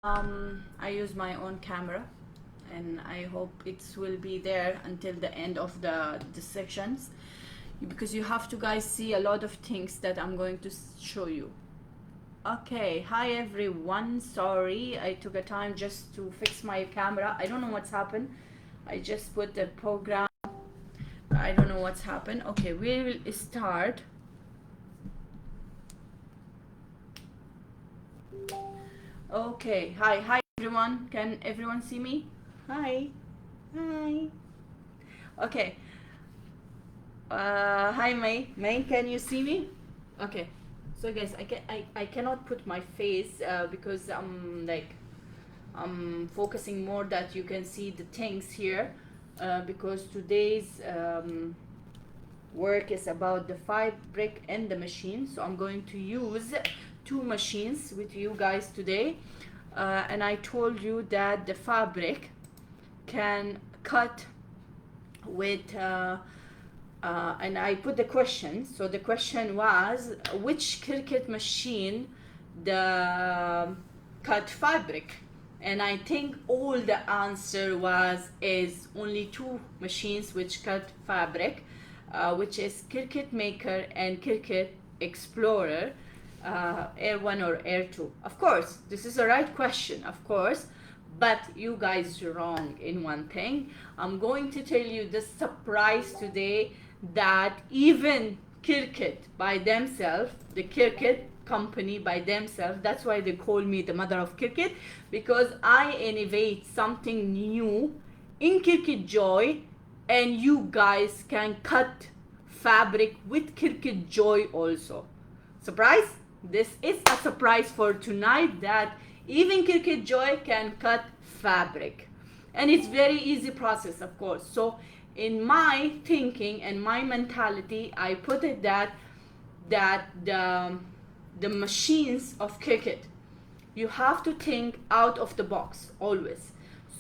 I use my own camera, and I hope it will be there until the end of the sections, because you have to guys see a lot of things that I'm going to show you. Okay, hi everyone. Sorry, I took a time just to fix my camera. I don't know what's happened. I just put the program. I don't know what's happened. Okay, we will start. Okay, hi everyone. Can everyone see me? Hi. Okay. Hi May, can you see me? Okay. So guys, I cannot put my face because I'm focusing more that you can see the things here, because today's work is about the fabric and the machine. So I'm going to use two machines with you guys today, and I told you that the fabric can cut with and I put the question. So the question was, which Cricut machine the cut fabric? And I think all the answer is only two machines which cut fabric, which is Cricut Maker and Cricut Explorer, Air 1 or Air 2. Of course, this is the right question, of course, but you guys are wrong in one thing. I'm going to tell you the surprise today that even Cricut by themselves, the Cricut company by themselves, that's why they call me the mother of Cricut, because I innovate something new in Cricut Joy, and you guys can cut fabric with Cricut Joy also. Surprise? This is a surprise for tonight, that even Cricut Joy can cut fabric, and it's very easy process, of course. So in my thinking and my mentality, I put it that the machines of Cricut, you have to think out of the box always.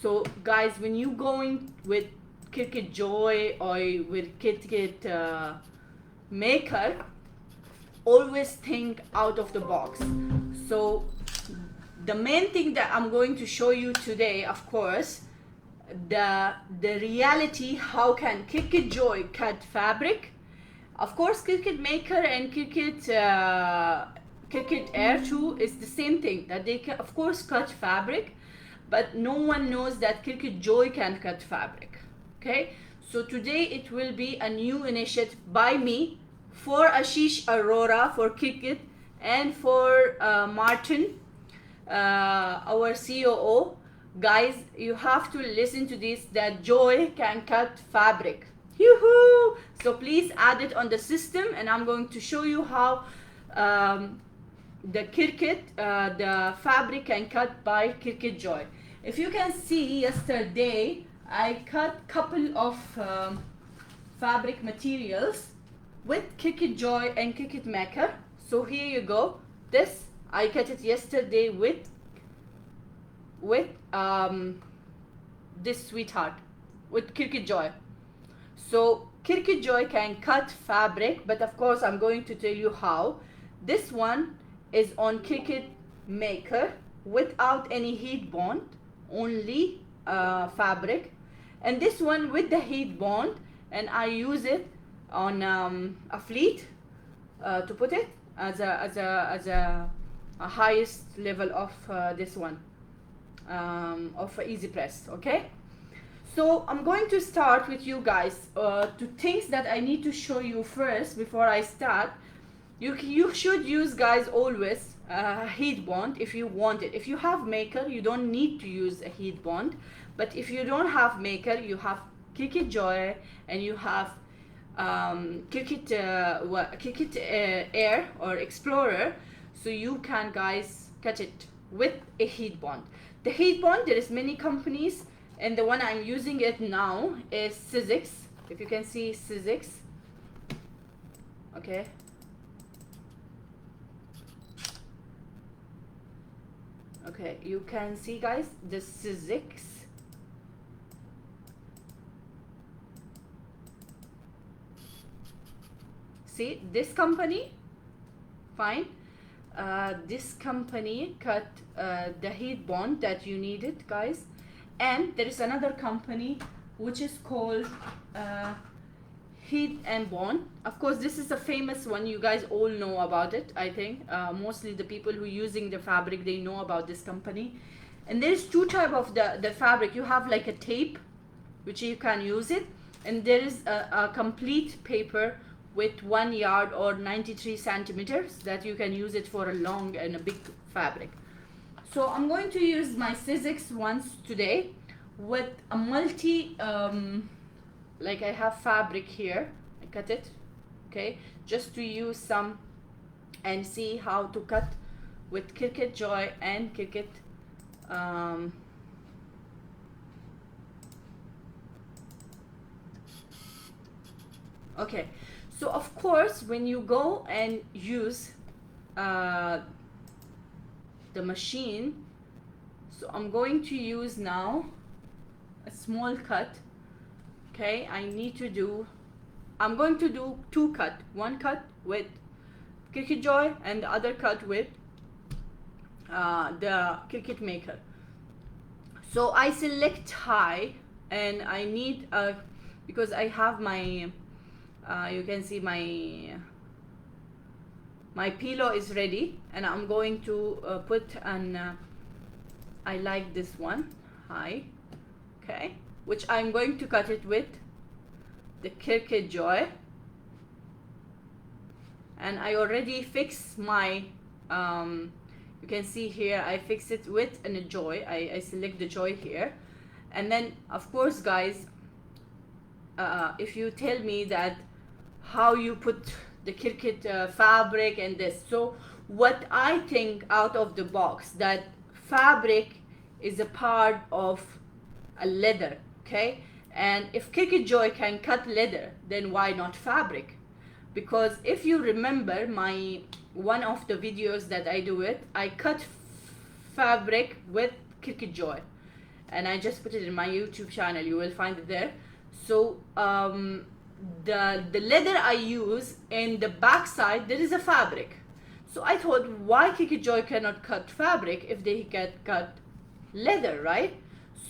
So guys, when you going with Cricut Joy or with Cricut Maker, always think out of the box. So the main thing that I'm going to show you today, of course, the reality, how can Cricut Joy cut fabric. Of course, Cricut Maker and Cricut Air 2 is the same thing, that they can of course cut fabric, but no one knows that Cricut Joy can cut fabric. Okay, so today it will be a new initiative by me for Ashish Arora, for Cricut, and for Martin, our COO. Guys, you have to listen to this, that Joy can cut fabric. Yoo-hoo! So please add it on the system, and I'm going to show you how the Cricut, the fabric can cut by Cricut Joy. If you can see, yesterday I cut couple of fabric materials with Cricut Joy and Cricut Maker. So here you go. This I cut it yesterday with this sweetheart, with Cricut Joy. So Cricut Joy can cut fabric, but of course I'm going to tell you how. This one is on Cricut Maker without any heat bond, only fabric, and this one with the heat bond, and I use it on a fleet to put it as a highest level of this one, of easy press. Okay, so I'm going to start with you guys to things that I need to show you first before I start. You should use, guys, always heat bond if you want it. If you have Maker, you don't need to use a heat bond, but if you don't have Maker, you have Cricut Joy and you have Cricut Air or Explorer, so you can, guys, cut it with a heat bond. The heat bond, there is many companies, and the one I'm using it now is Sizzix. If you can see Sizzix, okay. Okay, you can see, guys, the Sizzix. See this company, fine. this company cut the heat bond that you needed, guys. And there is another company which is called Heat and Bond. Of course, this is a famous one. You guys all know about it, I think. Mostly the people who are using the fabric, they know about this company. And there's two type of the fabric. You have like a tape, which you can use it. And there is a complete paper with 1 yard or 93 centimeters that you can use it for a long and a big fabric. So I'm going to use my Sizzix ones today with a multi, like I have fabric here, I cut it, okay, just to use some and see how to cut with Cricut Joy and Cricut, okay. So of course, when you go and use the machine, so I'm going to use now a small cut. Okay, I'm going to do two cut. One cut with Cricut Joy and the other cut with the Cricut Maker. So I select high, and I need because I have my you can see my pillow is ready, and I'm going to put an I like this one high, okay, which I'm going to cut it with the Cricut Joy. And I already fixed my you can see here I fix it with a Joy. I select the Joy here. And then of course, guys, if you tell me that how you put the Cricut fabric and this, so what I think out of the box, that fabric is a part of a leather, okay? And if Cricut Joy can cut leather, then why not fabric? Because if you remember my one of the videos that I do it, I cut fabric with Cricut Joy, and I just put it in my YouTube channel. You will find it there. So the leather I use in the back side, there is a fabric. So I thought, why Cricut Joy cannot cut fabric if they can cut leather, right?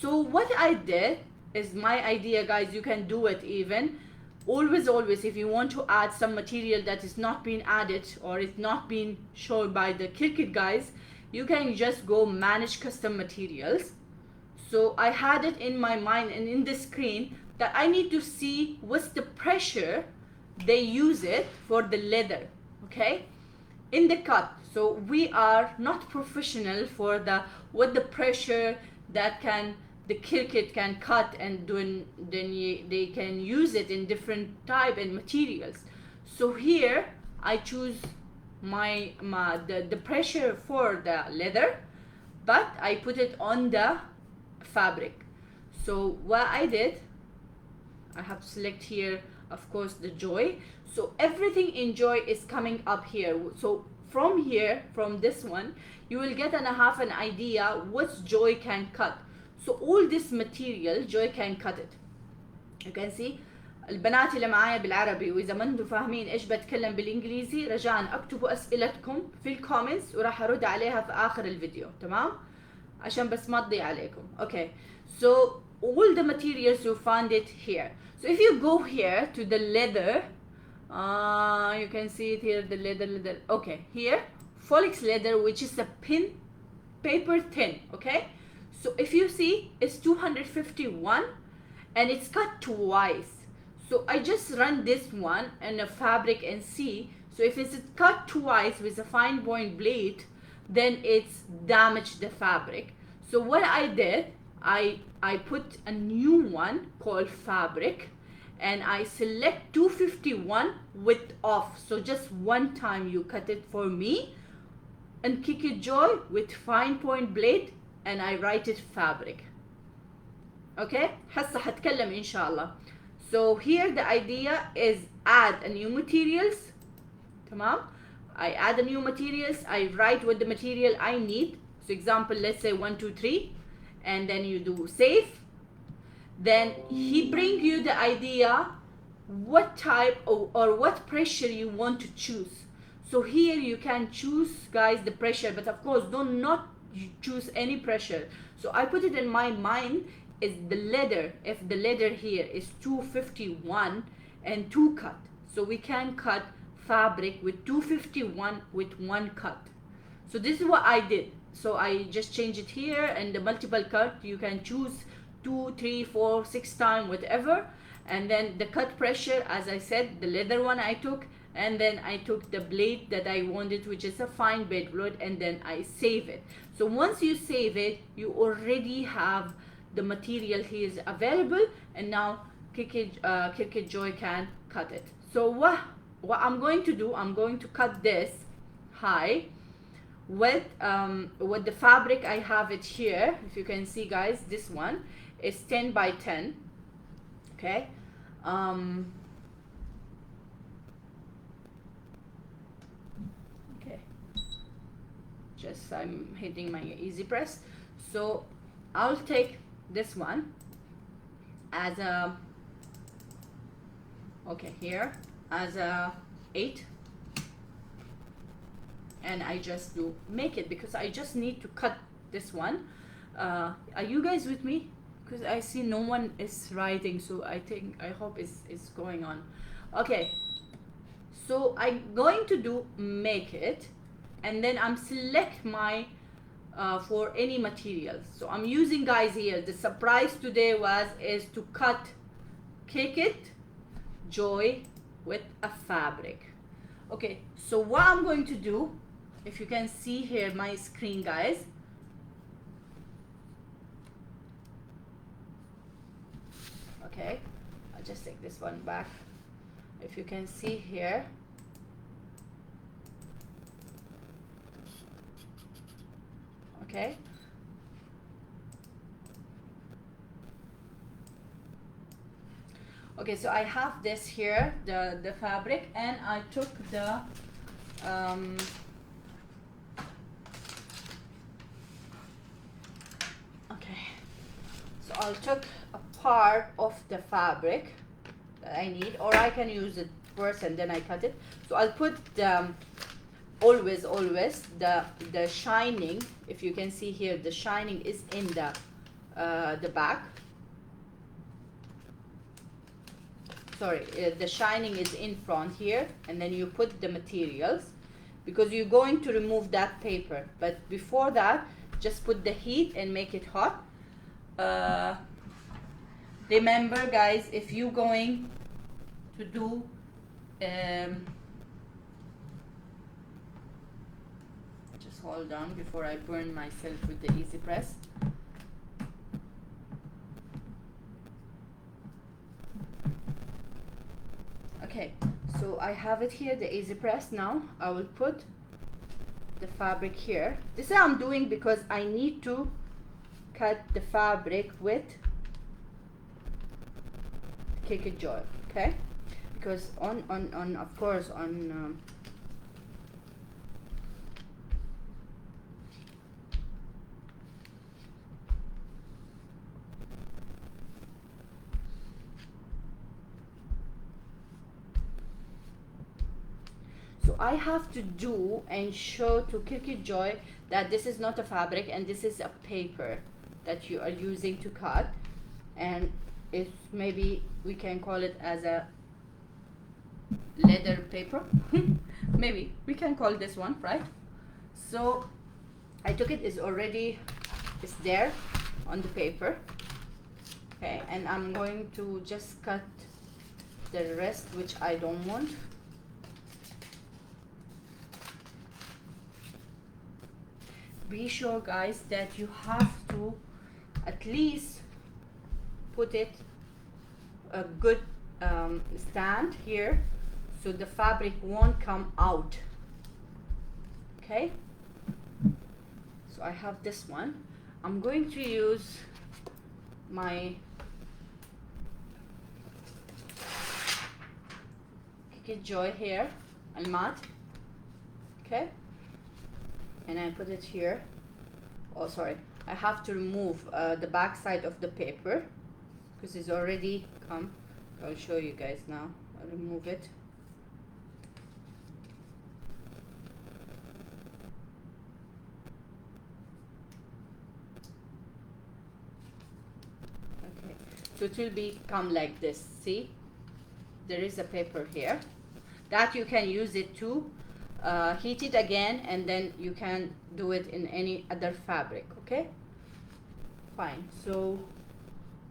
So what I did is my idea, guys. You can do it even. Always, if you want to add some material that is not being added or is not being shown by the Cricut guys, you can just go manage custom materials. So I had it in my mind and in the screen that I need to see what's the pressure they use it for the leather, okay, in the cut. So we are not professional for what the pressure that the Cricut can cut, and then they can use it in different type and materials. So here I choose the pressure for the leather, but I put it on the fabric. So what I did, I have to select here, of course, the Joy. So everything in Joy is coming up here. So from here, from this one, you will get and have an idea what Joy can cut. So all this material Joy can cut it. You can see. البنات اللي معايا بالعربي، وإذا ما انتم فاهمين إيش بتكلم بالإنجليزي، رجاء اكتبوا أسئلتكم في الكومنتس وراح أرد عليها في آخر الفيديو، تمام؟ عشان بس ما تضيع عليكم. Okay. So all the materials you find it here. So if you go here to the leather, you can see it here, the leather. Okay, here Folix leather, which is a paper thin. Okay. So if you see, it's 251 and it's cut twice. So I just run this one in a fabric and see. So if it's cut twice with a fine point blade, then it's damaged the fabric. So what I did, I put a new one called fabric, and I select 251 width off. So just one time you cut it for me, and Cricut Joy with fine point blade, and I write it fabric. Okay, هسه هتكلم إن شاء الله. So here the idea is add a new materials. تمام. I add a new materials. I write what the material I need. So example, let's say 1, 2, 3, and then you do save. Then he bring you the idea what type or what pressure you want to choose. So here you can choose, guys, the pressure, but of course do not choose any pressure. So I put it in my mind is the leather, if the leather here is 251 and 2 cut, so we can cut fabric with 251 with 1 cut. So this is what I did. So I just change it here, and the multiple cut you can choose 2, 3, 4, 6 times, whatever. And then the cut pressure, as I said, the leather one I took, and then I took the blade that I wanted, which is a fine bed blade, and then I save it. So once you save it, you already have the material here is available, and now Cricut Joy can cut it. So what I'm going to do, I'm going to cut this high with the fabric. I have it here, if you can see, guys. This one is 10 by 10. Okay. Okay, just I'm hitting my easy press. So I'll take this one as a, okay, here as a 8, and I just do make it because I just need to cut this one. Are you guys with me? Because I see no one is writing, so I hope it's going on. Okay, so I'm going to do make it, and then I'm select my for any materials. So I'm using, guys, here the surprise today is to cut Cricut Joy with a fabric. Okay, so what I'm going to do, if you can see here my screen, guys, okay, I'll just take this one back. If you can see here, okay, okay, so I have this here, the fabric, and I took the okay, so I'll took a part of the fabric that I need, or I can use it first and then I cut it. So I'll put always the shining, if you can see here, the shining is in the back. Sorry, the shining is in front here, and then you put the materials because you're going to remove that paper. But before that, just put the heat and make it hot. Remember, guys, if you're going to do just hold on before I burn myself with the easy press. Okay, so I have it here, the easy press. Now I will put the fabric here. This is what I'm doing because I need to cut the fabric with Cricut Joy, okay? Because on of course on so I have to do and show to Cricut Joy that this is not a fabric and this is a paper that you are using to cut, and it's maybe we can call it as a leather paper. Maybe we can call this one, right? So I took it, is already, it's there on the paper, okay, and I'm going to just cut the rest which I don't want. Be sure, guys, that you have to at least put it a good stand here so the fabric won't come out, okay? So I have this one. I'm going to use my Cricut Joy here, Almat, okay? And I put it here. Oh, sorry, I have to remove the back side of the paper because it's already come. I'll show you guys now. I'll remove it. So it will become like this. See, there is a paper here that you can use it to heat it again, and then you can do it in any other fabric. Okay, fine. So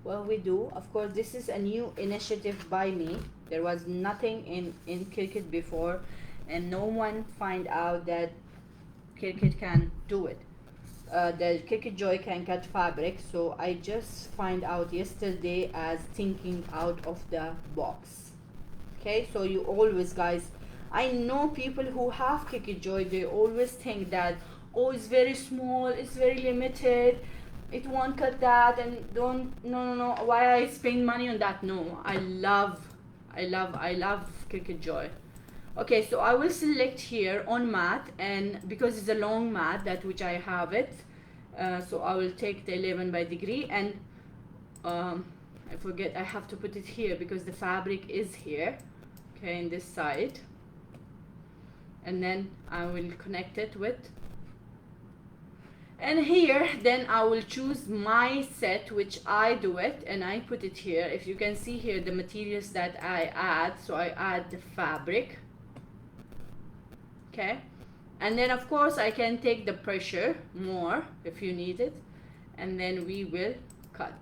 what we do, of course, this is a new initiative by me. There was nothing in Cricut before, and no one find out that Cricut can do it. The Cricut Joy can cut fabric, so I just find out yesterday as thinking out of the box. Okay, so you always, guys, I know people who have Cricut Joy, they always think that, oh, it's very small, it's very limited, it won't cut that, and no, why I spend money on that? No, I love Cricut Joy. Okay, so I will select here on mat, and because it's a long mat that which I have it, so I will take the 11 by degree, and I forget I have to put it here because the fabric is here, okay, in this side, and then I will connect it with, and here then I will choose my set which I do it, and I put it here. If you can see here the materials that I add, so I add the fabric. Okay, and then of course I can take the pressure more if you need it, and then we will cut.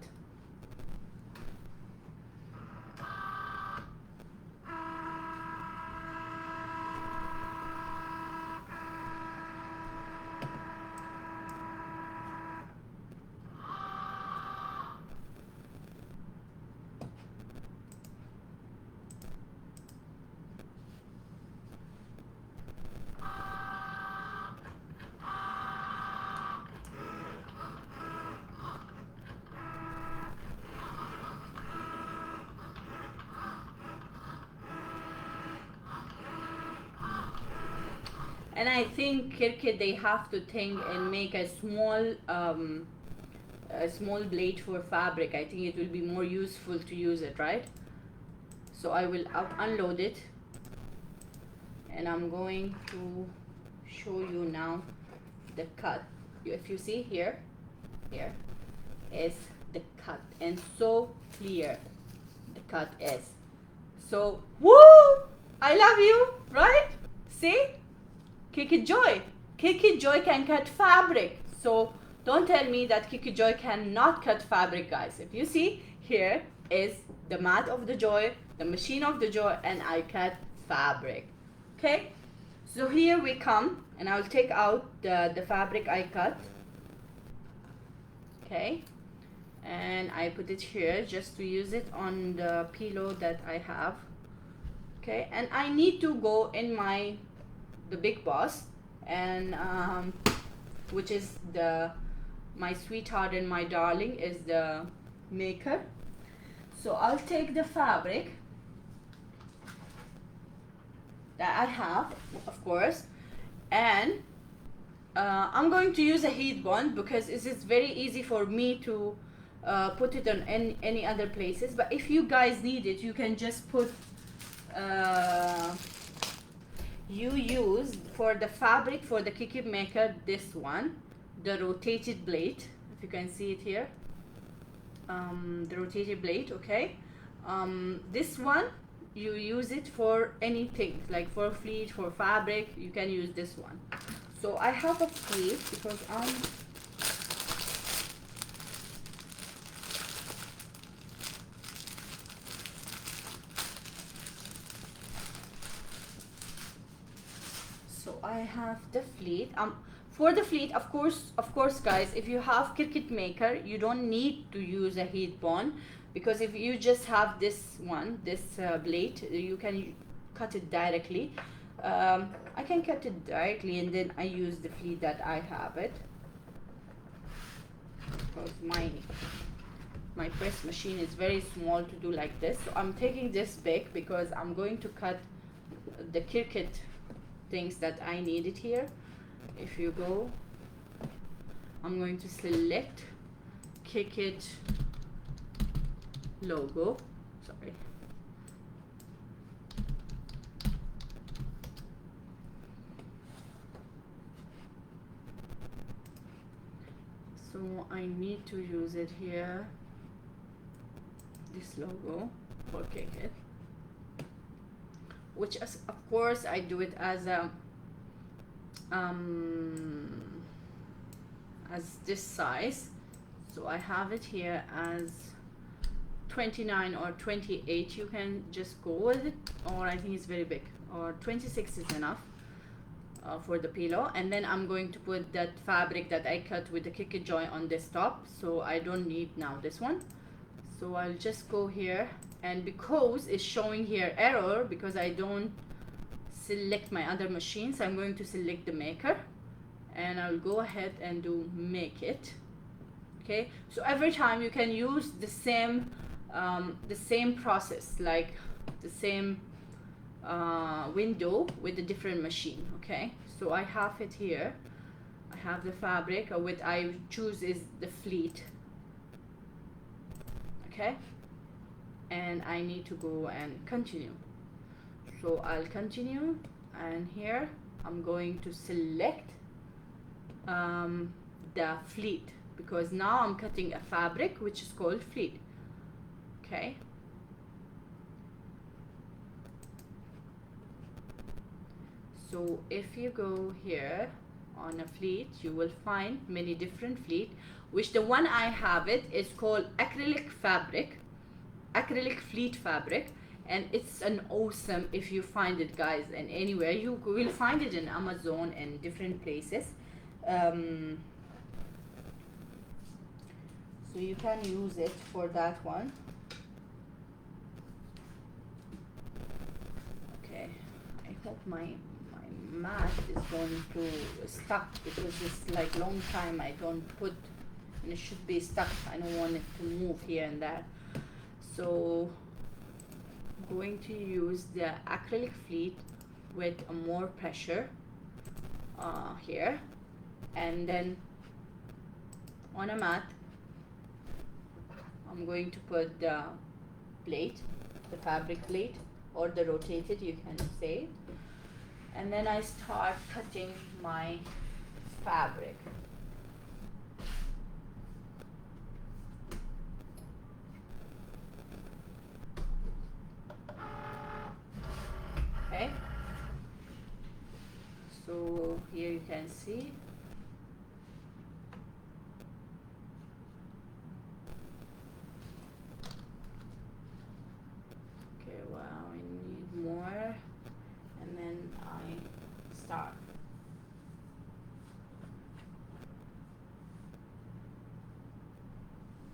And I think Cricut, they have to think and make a small blade for fabric. I think it will be more useful to use it, right? So I will unload it, and I'm going to show you now the cut. If you see here is the cut, and so clear the cut is. So woo, I love you, right? See, Cricut Joy. Cricut Joy can cut fabric. So don't tell me that Cricut Joy cannot cut fabric, guys. If you see, here is the mat of the Joy, the machine of the Joy, and I cut fabric. Okay, so here we come, and I'll take out the fabric I cut. Okay, and I put it here just to use it on the pillow that I have. Okay, and I need to go in the big boss, and which is my sweetheart and my darling is the maker. So I'll take the fabric that I have, of course, and I'm going to use a heat bond because it is very easy for me to put it on any other places. But if you guys need it, you can just put you use for the fabric for the Cricut maker this one, the rotated blade, if you can see it here, the rotated blade. Okay, this one you use it for anything, like for fleece, for fabric, you can use this one. So I have a fleece because I have the fleet. For the fleet, of course, guys, if you have Cricut maker, you don't need to use a heat bond, because if you just have this one, this blade, you can cut it directly. I can cut it directly, and then I use the fleet that I have it, because my press machine is very small to do like this. So I'm taking this big because I'm going to cut the Cricut things that I needed here. If you go, I'm going to select Cricut logo, sorry, so I need to use it here. this logo for Cricut, which is, of course, I do it as a as this size. So I have it here as 29 or 28. You can just go with it, or I think it's very big, or 26 is enough for the pillow. And then I'm going to put that fabric that I cut with the Cricut Joy on this top, so I don't need now this one. So I'll just go here, and because it's showing here error because I don't select my other machines, I'm going to select the maker, and I'll go ahead and do make it. Okay, so every time you can use the same process, like the same window with a different machine. Okay, so I have it here. I have the fabric, or what I choose is the fleet. Okay, and I need to go and continue. So I'll continue, and here I'm going to select the fleet, because now I'm cutting a fabric which is called fleet. Okay, so if you go here on a fleet, you will find many different fleet, which the one I have it is called acrylic fleet fabric, and it's an awesome, if you find it, guys, and anywhere you will find it in Amazon and different places. So you can use it for that one. Okay, I hope my mat is going to stuck, because it's like long time I don't put, and it should be stuck. I don't want it to move here and there. So I'm going to use the acrylic fleet with more pressure here, and then on a mat I'm going to put the plate, the fabric plate, or the rotated, you can say, and then I start cutting my fabric. Okay, so here you can see. Okay, wow, I need more, and then I start.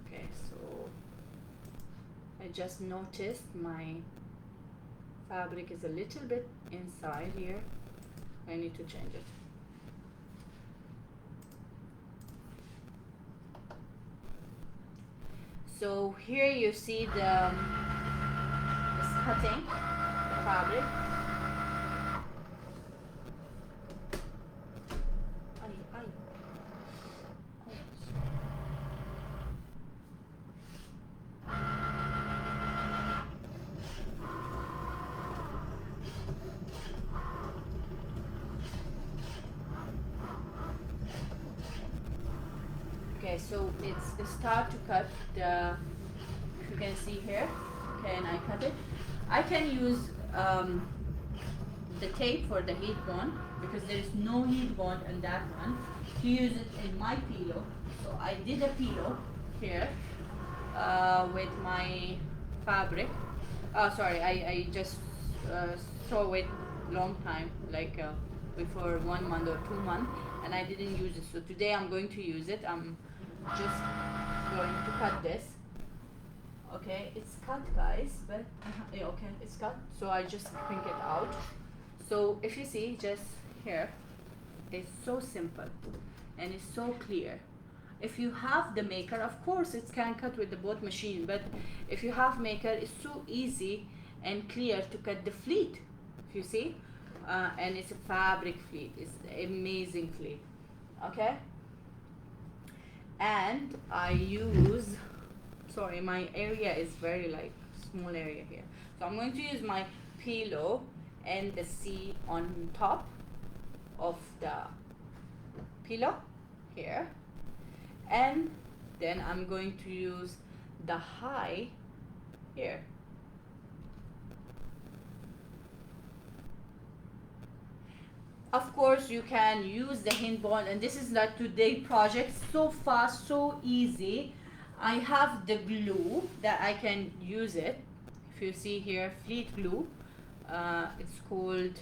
Okay, so I just noticed my fabric is a little bit inside here. I need to change it. So here you see the cutting the fabric. Okay, so it's start to cut the, you can see here. Okay, and I cut it. I can use the tape for the heat bond, because there is no heat bond on that one, to use it in my pillow. So I did a pillow here with my fabric. Oh, sorry, I just saw it long time, like before 1 month or 2 months, and I didn't use it. So today I'm going to use it. I'm just going to cut this. Okay, it's cut, guys, but yeah, okay, it's cut. So I just bring it out. So if you see, just here, it's so simple and it's so clear. If you have the maker, of course it can cut with the both machine, but if you have maker, it's so easy and clear to cut the fleet, if you see. And it's a fabric fleet. It's amazing fleet. Okay, and I use, sorry, my area is very like small area here, so I'm going to use my pillow and the C on top of the pillow here, and then I'm going to use the high here. Of course, you can use the hint bond, and this is like today project, so fast, so easy. I have the glue that I can use it. If you see here, Fleet Glue, it's called.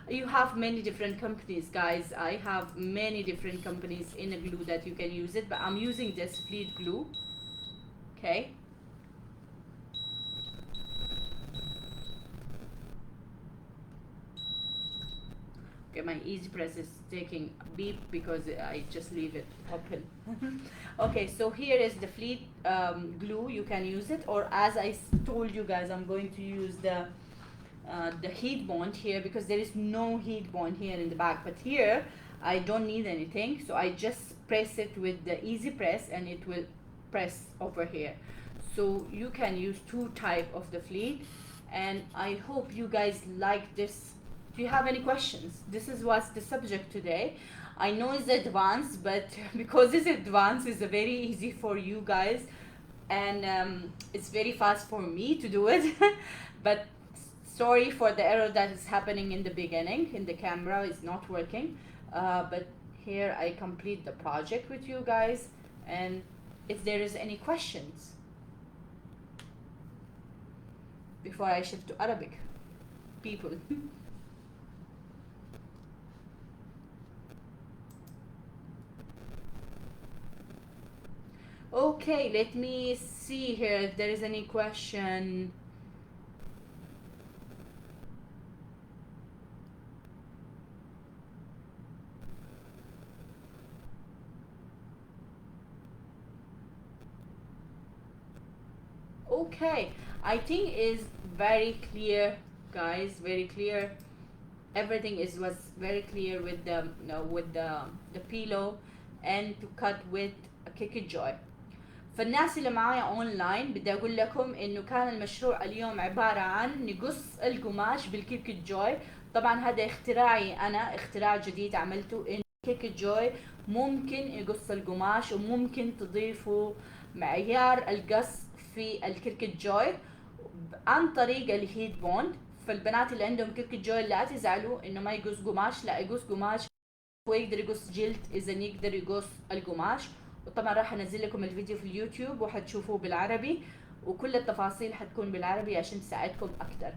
You have many different companies, guys. I have many different companies in a glue that you can use it, but I'm using this Fleet Glue. Okay. Okay, my easy press is taking a beep because I just leave it open. Okay, so here is the Fleet glue. You can use it, or as I told you guys, I'm going to use the heat bond here because there is no heat bond here in the back. But here I don't need anything, so I just press it with the easy press and it will press over here. So you can use two type of the Fleet, and I hope you guys like this. Do you have any questions? This is what's the subject today. I know it's advanced, but because it's advanced, it's very easy for you guys, and it's very fast for me to do it. But sorry for the error that is happening in the beginning. In the camera is not working, but here I complete the project with you guys. And if there is any questions before I shift to Arabic, people. Okay, let me see here if there is any question. Okay, I think is very clear, guys, very clear. Everything was very clear with the pillow and to cut with Cricut Joy. فالناس اللي معايا اونلاين بدي اقول لكم انه كان المشروع اليوم عبارة عن نقص القماش بالكيكت جوي. طبعا هذا اختراعي انا، اختراع جديد عملته، ان كيكت جوي ممكن يقص القماش وممكن تضيفوا معيار القص في الكيكت جوي عن طريق الهيت بوند. فالبنات اللي عندهم كيكت جوي لا تزعلوا انه ما يقص قماش، لا يقص قماش ويقدر يقص جلد اذا يقدر يقص القماش. وطبعا راح انزل لكم الفيديو في اليوتيوب وحتشوفوه بالعربي، وكل التفاصيل حتكون بالعربي عشان تساعدكم اكتر.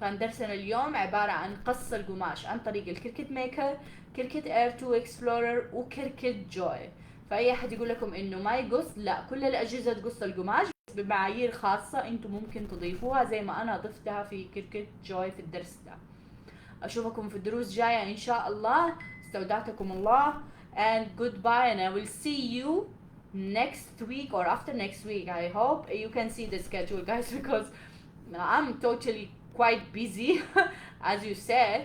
فدرسنا اليوم عبارة عن قص القماش عن طريق الكركت ميكر، كركت اير 2 اكسبلورر وكركت جوي. فاي احد يقول لكم انه ما يقص، لا، كل الاجهزة تقص القماش بس بمعايير خاصة انتم ممكن تضيفوها زي ما انا ضفتها في كركت جوي في الدرس ده. اشوفكم في الدروس جاية ان شاء الله. استودعتكم الله. And goodbye, and I will see you next week or after next week. I hope you can see the schedule, guys, because I'm totally quite busy. As you said,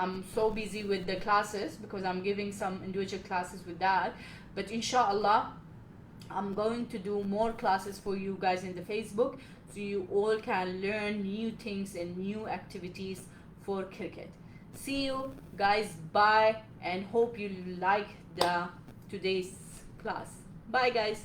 I'm so busy with the classes because I'm giving some individual classes with that. But inshallah, I'm going to do more classes for you guys in the Facebook, so you all can learn new things and new activities for Cricut. See you guys, bye, and hope you like the today's class. Bye guys.